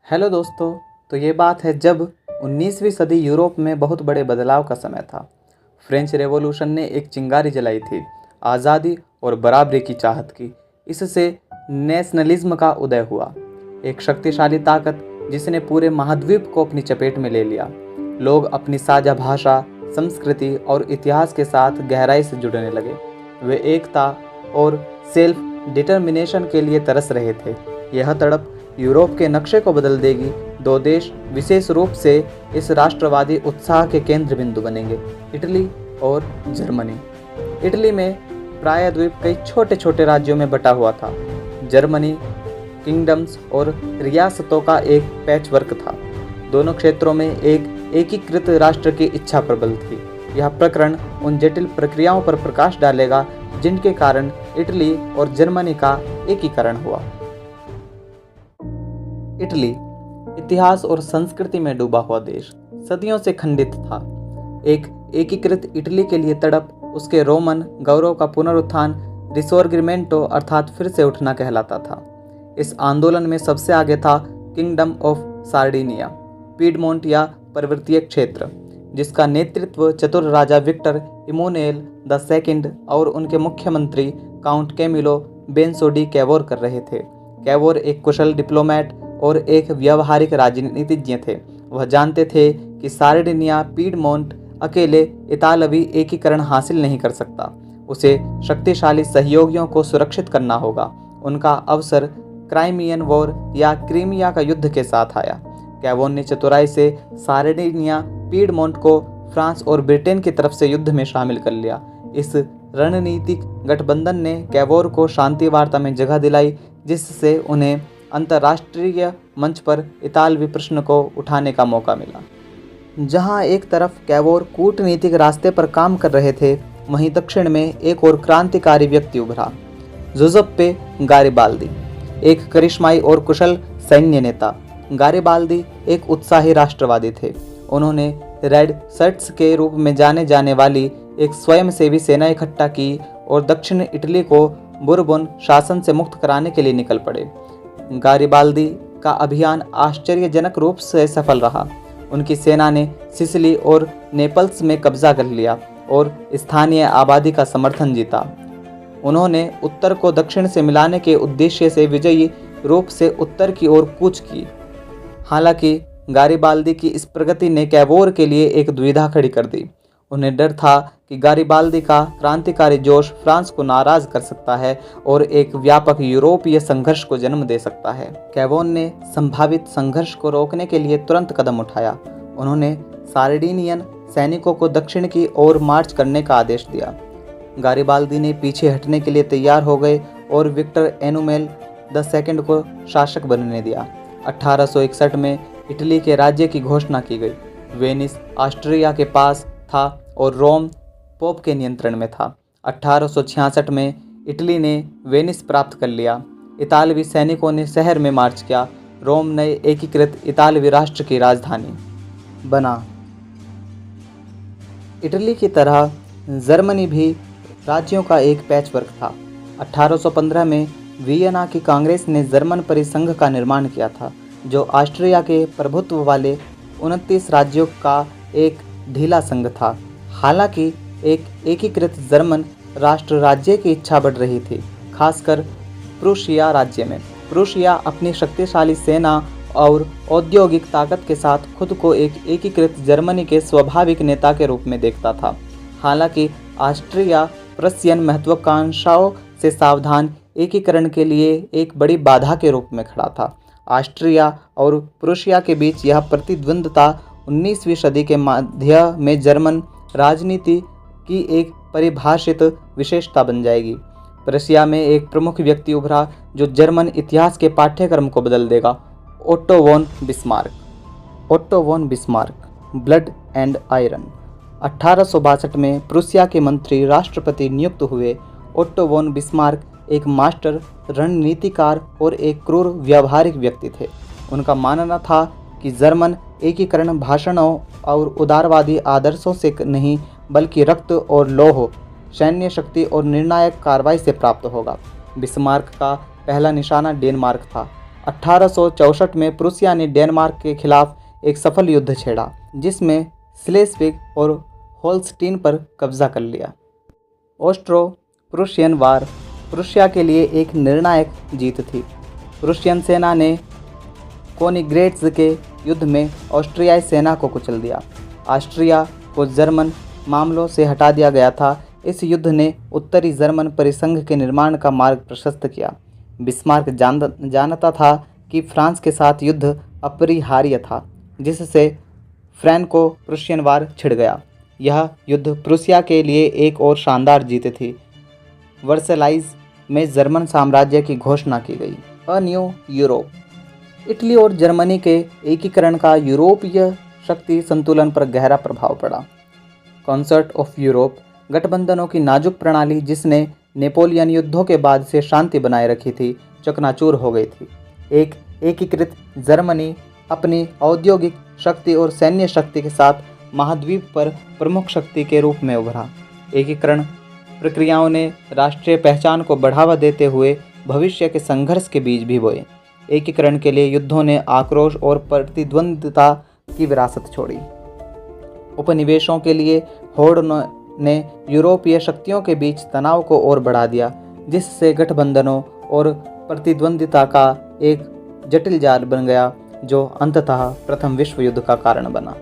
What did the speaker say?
Hello दोस्तों। तो ये बात है जब 19वीं सदी यूरोप में बहुत बड़े बदलाव का समय था। फ्रेंच रेवोल्यूशन ने एक चिंगारी जलाई थी, आज़ादी और बराबरी की चाहत की। इससे नेशनलिज्म का उदय हुआ, एक शक्तिशाली ताकत जिसने पूरे महाद्वीप को अपनी चपेट में ले लिया। लोग अपनी साझा भाषा, संस्कृति और इतिहास के साथ गहराई से जुड़ने लगे। वे एकता और सेल्फ डिटर्मिनेशन के लिए तरस रहे थे। यह तड़प यूरोप के नक्शे को बदल देगी। दो देश विशेष रूप से इस राष्ट्रवादी उत्साह के केंद्र बिंदु बनेंगे, इटली और जर्मनी। इटली में प्रायद्वीप कई छोटे छोटे राज्यों में बटा हुआ था। जर्मनी किंगडम्स और रियासतों का एक पैचवर्क था। दोनों क्षेत्रों में एक एकीकृत राष्ट्र की इच्छा प्रबल थी। यह प्रकरण उन जटिल प्रक्रियाओं पर प्रकाश डालेगा जिनके कारण इटली और जर्मनी का एकीकरण हुआ। इटली इतिहास और संस्कृति में डूबा हुआ देश, सदियों से खंडित था। एक एकीकृत इटली के लिए तड़प, उसके रोमन गौरव का पुनरुत्थान रिसोर्गिमेंटो अर्थात फिर से उठना कहलाता था। इस आंदोलन में सबसे आगे था किंगडम ऑफ सार्डिनिया, पीडमोंट या पर्वतीय क्षेत्र, जिसका नेतृत्व चतुर राजा विक्टर इमोनुएल II और उनके मुख्यमंत्री काउंट कैमिलो बेंसो डी कैवोर कर रहे थे। कैवोर एक कुशल डिप्लोमेट और एक व्यावहारिक राजनीतिज्ञ थे। वह जानते थे कि सार्डिनिया पीडमोंट अकेले इतालवी एकीकरण हासिल नहीं कर सकता। उसे शक्तिशाली सहयोगियों को सुरक्षित करना होगा। उनका अवसर क्राइमियन वॉर या क्रीमिया का युद्ध के साथ आया। कैवोर ने चतुराई से सार्डिनिया पीडमोंट को फ्रांस और ब्रिटेन की तरफ से युद्ध में शामिल कर लिया। इस रणनीतिक गठबंधन ने कैवोर को शांति वार्ता में जगह दिलाई, जिससे उन्हें अंतर्राष्ट्रीय मंच पर इतालवी प्रश्न को उठाने का मौका मिला। जहां एक तरफ कैवोर कूटनीतिक रास्ते पर काम कर रहे थे, वहीं दक्षिण में एक और क्रांतिकारी व्यक्ति उभरा, जुज़प्पे गारिबाल्दी, एक करिश्माई और कुशल सैन्य नेता। गारिबाल्दी एक उत्साही राष्ट्रवादी थे। उन्होंने रेड शर्ट्स के रूप में जाने जाने वाली एक स्वयंसेवी सेना इकट्ठा की और दक्षिण इटली को बुरबोन शासन से मुक्त कराने के लिए निकल पड़े। गारिबाल्दी का अभियान आश्चर्यजनक रूप से सफल रहा। उनकी सेना ने सिसिली और नेपल्स में कब्जा कर लिया और स्थानीय आबादी का समर्थन जीता। उन्होंने उत्तर को दक्षिण से मिलाने के उद्देश्य से विजयी रूप से उत्तर की ओर कूच की। हालांकि गारिबाल्दी की इस प्रगति ने कैवोर के लिए एक दुविधा खड़ी कर दी। उन्हें डर था कि गारिबाल्दी का क्रांतिकारी जोश फ्रांस को नाराज कर सकता है और एक व्यापक यूरोपीय संघर्ष को जन्म दे सकता है। कैवोर ने संभावित संघर्ष को रोकने के लिए तुरंत कदम उठाया। उन्होंने सार्डिनियन सैनिकों को दक्षिण की ओर मार्च करने का आदेश दिया। गारिबाल्दी ने पीछे हटने के लिए तैयार हो गए और विक्टर एनुमेल II को शासक बनने दिया। 1861 में इटली के राज्य की घोषणा की गई। वेनिस ऑस्ट्रिया के पास था और रोम पोप के नियंत्रण में था। 1866 में इटली ने वेनिस प्राप्त कर लिया। इतालवी सैनिकों ने शहर में मार्च किया। रोम नए एकीकृत इतालवी राष्ट्र की राजधानी बना। इटली की तरह जर्मनी भी राज्यों का एक पैचवर्क था। 1815 में वियना की कांग्रेस ने जर्मन परिसंघ का निर्माण किया था, जो ऑस्ट्रिया के प्रभुत्व वाले 29 राज्यों का एक ढीला संघ था। हालांकि एक एकीकृत जर्मन राष्ट्र राज्य की इच्छा बढ़ रही थी, खासकर प्रूशिया राज्य में। प्रूशिया अपनी शक्तिशाली सेना और औद्योगिक ताकत के साथ खुद को एक एकीकृत जर्मनी के स्वाभाविक नेता के रूप में देखता था। हालांकि ऑस्ट्रिया प्रशियन महत्वाकांक्षाओं से सावधान एकीकरण के लिए एक बड़ी बाधा के रूप में खड़ा था। ऑस्ट्रिया और प्रूशिया के बीच यह प्रतिद्वंद्विता 19वीं सदी के मध्य में जर्मन राजनीति की एक परिभाषित विशेषता बन जाएगी। प्रूशिया में एक प्रमुख व्यक्ति उभरा जो जर्मन इतिहास के पाठ्यक्रम को बदल देगा, Otto von Bismarck. Otto von Bismarck, blood and iron. 1862 में प्रूशिया के मंत्री राष्ट्रपति नियुक्त हुए। ओट्टो वॉन बिस्मार्क एक मास्टर रणनीतिकार और एक क्रूर व्यावहारिक व्यक्ति थे। उनका मानना था कि जर्मन एकीकरण भाषणों और उदारवादी आदर्शों से नहीं, बल्कि रक्त और लौह, सैन्य शक्ति और निर्णायक कार्रवाई से प्राप्त होगा। बिस्मार्क का पहला निशाना डेनमार्क था। 1864 में प्रूसिया ने डेनमार्क के खिलाफ एक सफल युद्ध छेड़ा, जिसमें स्लेस्विग और होल्स्टीन पर कब्जा कर लिया। ऑस्ट्रो प्रूशियन वार प्रूशिया के लिए एक निर्णायक जीत थी। प्रूशियन सेना ने कोनिग्रेट्ज के युद्ध में ऑस्ट्रियाई सेना को कुचल दिया। ऑस्ट्रिया को जर्मन मामलों से हटा दिया गया था। इस युद्ध ने उत्तरी जर्मन परिसंघ के निर्माण का मार्ग प्रशस्त किया। बिस्मार्क जानता था कि फ्रांस के साथ युद्ध अपरिहार्य था, जिससे फ्रैंको प्रूशियन वार छिड़ गया। यह युद्ध प्रूसिया के लिए एक और शानदार जीत थी। वर्सेलाइज में जर्मन साम्राज्य की घोषणा की गई। अ न्यू यूरोप इटली और जर्मनी के एकीकरण का यूरोपीय शक्ति संतुलन पर गहरा प्रभाव पड़ा। कॉन्सर्ट ऑफ यूरोप गठबंधनों की नाजुक प्रणाली, जिसने नेपोलियन युद्धों के बाद से शांति बनाए रखी थी, चकनाचूर हो गई थी। एक एकीकृत जर्मनी अपनी औद्योगिक शक्ति और सैन्य शक्ति के साथ महाद्वीप पर प्रमुख शक्ति के रूप में उभरा। एकीकरण प्रक्रियाओं ने राष्ट्रीय पहचान को बढ़ावा देते हुए भविष्य के संघर्ष के बीज भी बोए। एकीकरण के लिए युद्धों ने आक्रोश और प्रतिद्वंद्विता की विरासत छोड़ी। उपनिवेशों के लिए होड़ ने यूरोपीय शक्तियों के बीच तनाव को और बढ़ा दिया, जिससे गठबंधनों और प्रतिद्वंद्विता का एक जटिल जाल बन गया, जो अंततः प्रथम विश्व युद्ध का कारण बना।